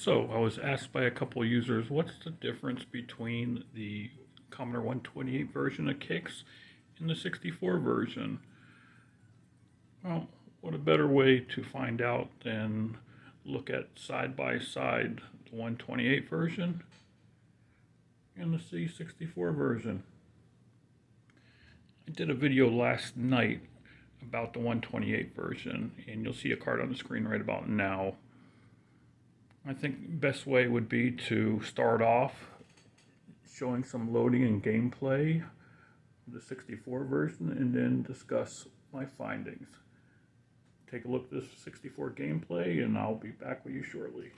So I was asked by a couple of users, what's the difference between the Commodore 128 version of Kix and the 64 version? Well, what a better way to find out than look at side by side the 128 version and the C64 version. I did a video last night about the 128 version, and you'll see a card on the screen right about now. I think the best way would be to start off showing some loading and gameplay of the 64 version and then discuss my findings. Take a look at this 64 gameplay and I'll be back with you shortly.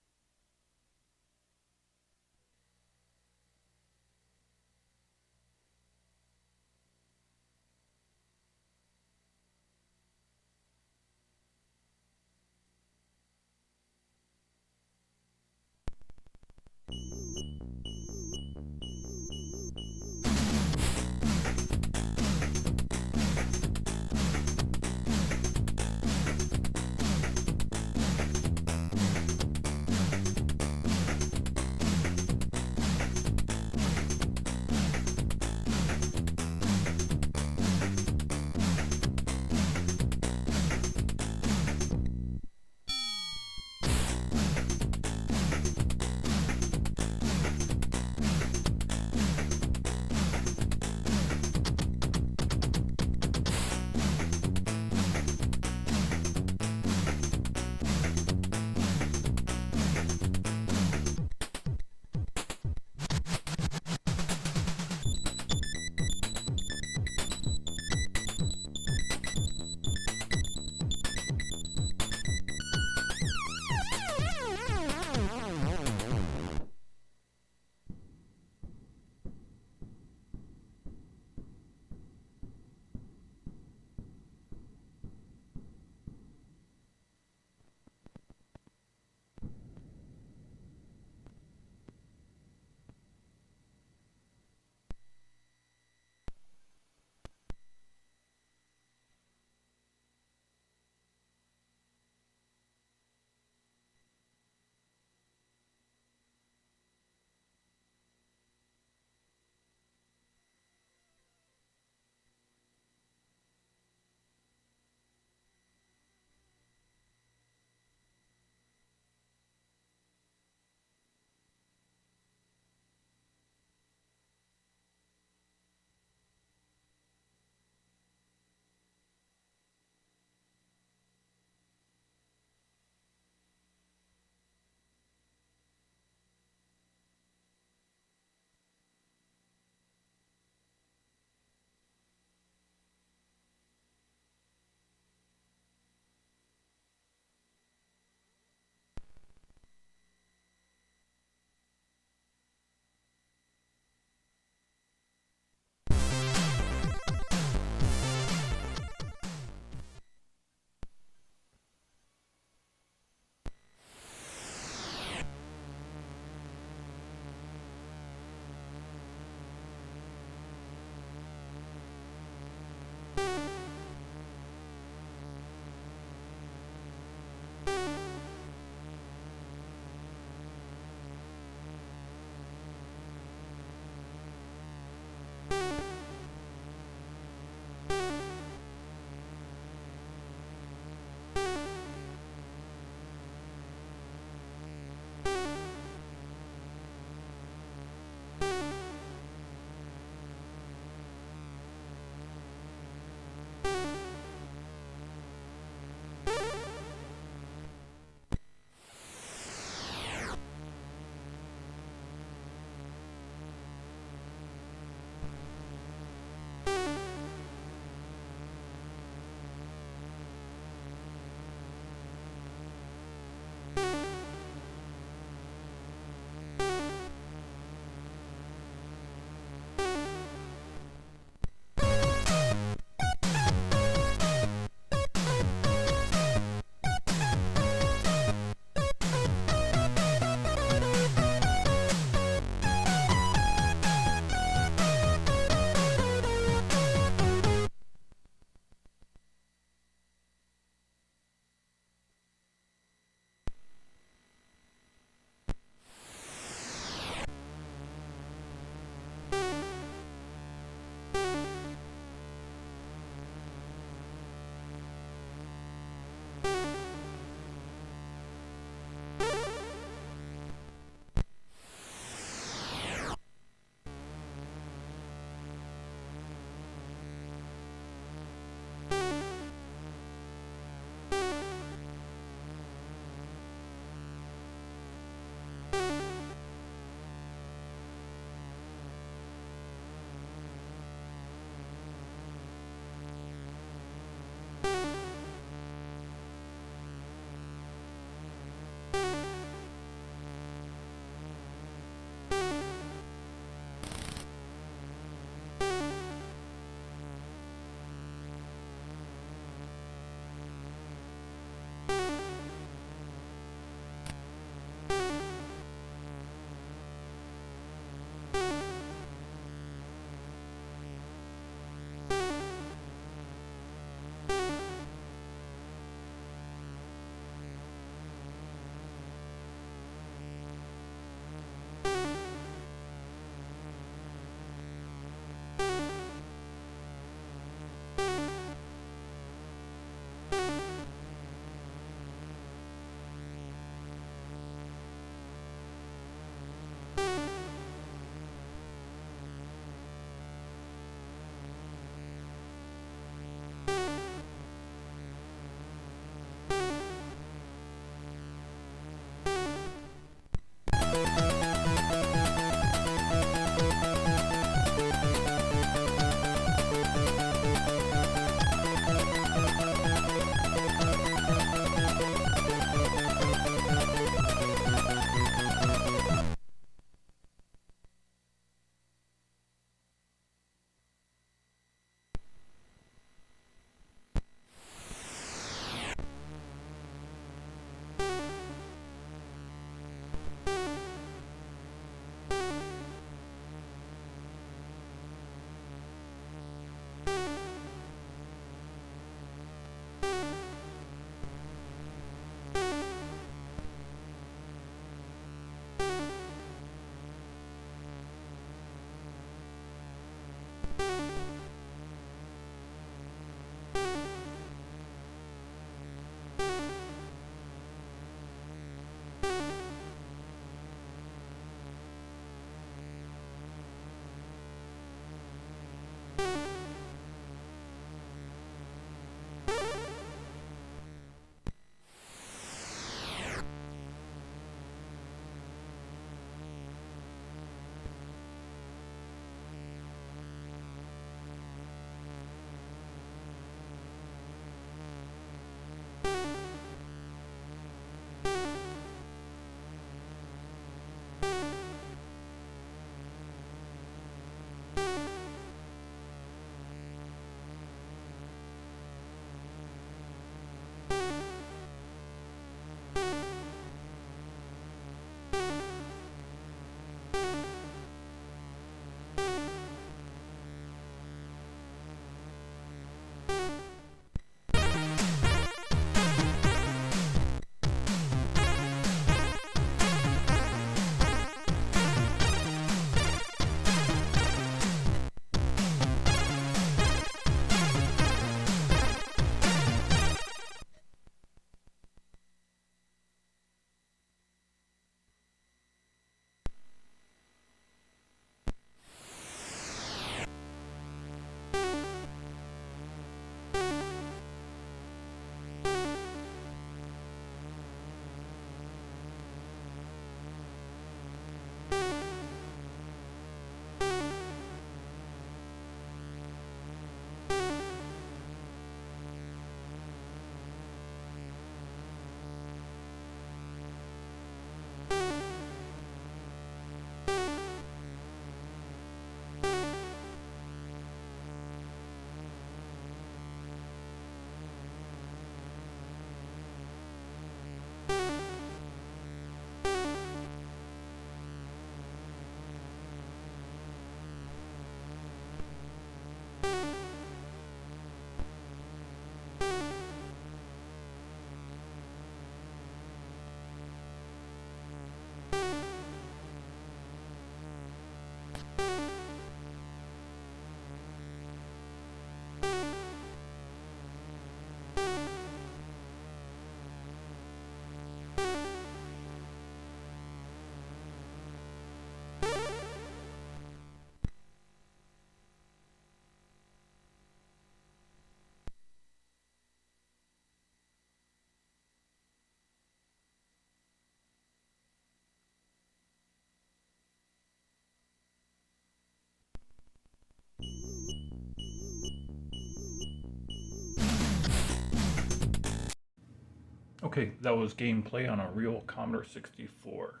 Okay, that was gameplay on a real Commodore 64.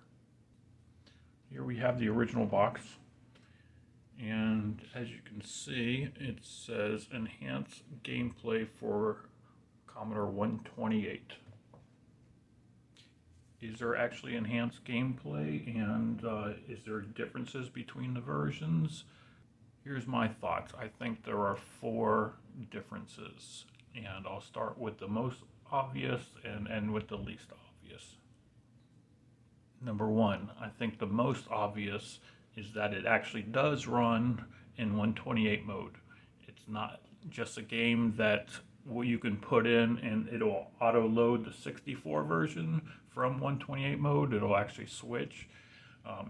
Here we have the original box, and as you can see, it says enhance gameplay for Commodore 128. Is there actually enhanced gameplay, and is there differences between the versions? Here's my thoughts. I think there are 4 differences, and I'll start with the most obvious and end with the least obvious. Number 1, I think the most obvious is that it actually does run in 128 mode. It's not just a game that you can put in and it'll auto load the 64 version from 128 mode. It'll actually switch.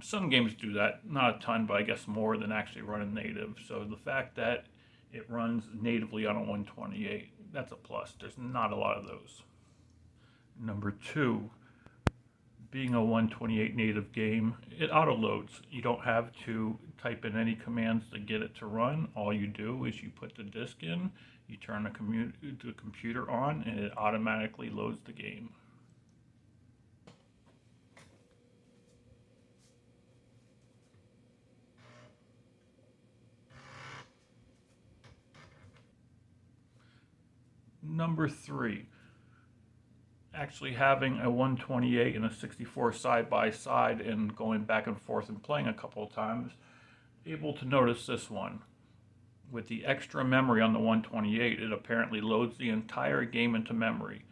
Some games do that, not a ton, but I guess more than actually running native. So the fact that it runs natively on a 128, that's a plus. There's not a lot of those. Number 2, being a 128 native game, it auto loads. You don't have to type in any commands to get it to run. All you do is you put the disk in, you turn the computer on, and it automatically loads the game. Number 3, actually having a 128 and a 64 side by side and going back and forth and playing a couple of times, able to notice this one. With the extra memory on the 128, it apparently loads the entire game into memory,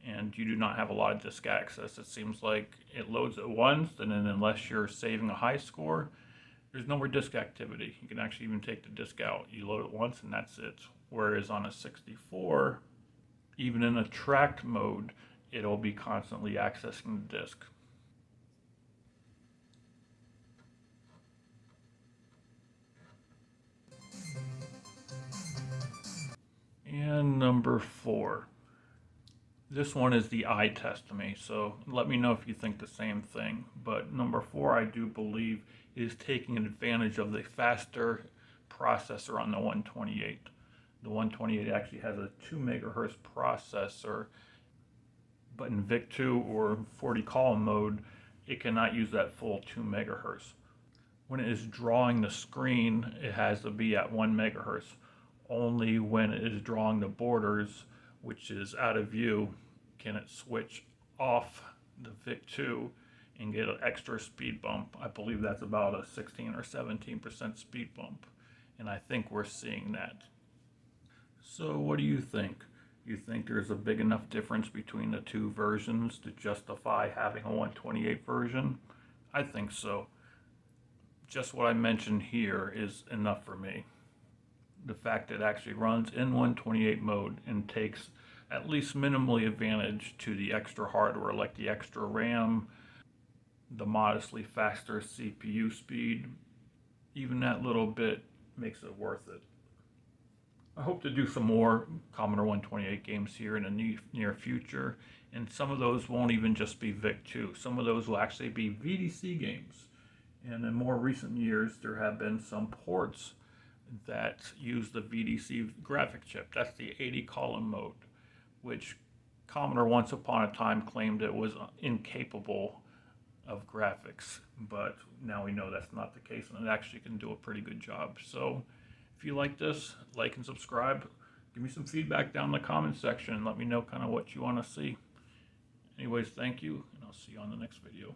and you do not have a lot of disk access. It seems like it loads it once, and then unless you're saving a high score, there's no more disk activity. You can actually even take the disk out. You load it once and that's it. Whereas on a 64, even in a tracked mode, it'll be constantly accessing the disk. And number 4. This one is the eye test to me, so let me know if you think the same thing. But number 4, I do believe, is taking advantage of the faster processor on the 128. The 128 actually has a 2 megahertz processor, but in VIC-2 or 40 column mode, it cannot use that full 2 megahertz. When it is drawing the screen, it has to be at 1 megahertz. Only when it is drawing the borders, which is out of view, can it switch off the VIC-2 and get an extra speed bump. I believe that's about a 16 or 17% speed bump, and I think we're seeing that. So what do you think? You think there's a big enough difference between the 2 versions to justify having a 128 version? I think so. Just what I mentioned here is enough for me. The fact that it actually runs in 128 mode and takes at least minimally advantage to the extra hardware, like the extra RAM, the modestly faster CPU speed, even that little bit makes it worth it. I hope to do some more Commodore 128 games here in the near future, and some of those won't even just be VIC-2. Some of those will actually be VDC games. And in more recent years, there have been some ports that use the VDC graphic chip. That's the 80 column mode, which Commodore once upon a time claimed it was incapable of graphics, but now we know that's not the case, and it actually can do a pretty good job. So if you like this, like and subscribe. Give me some feedback down in the comment section and let me know kind of what you want to see. Anyways, thank you, and I'll see you on the next video.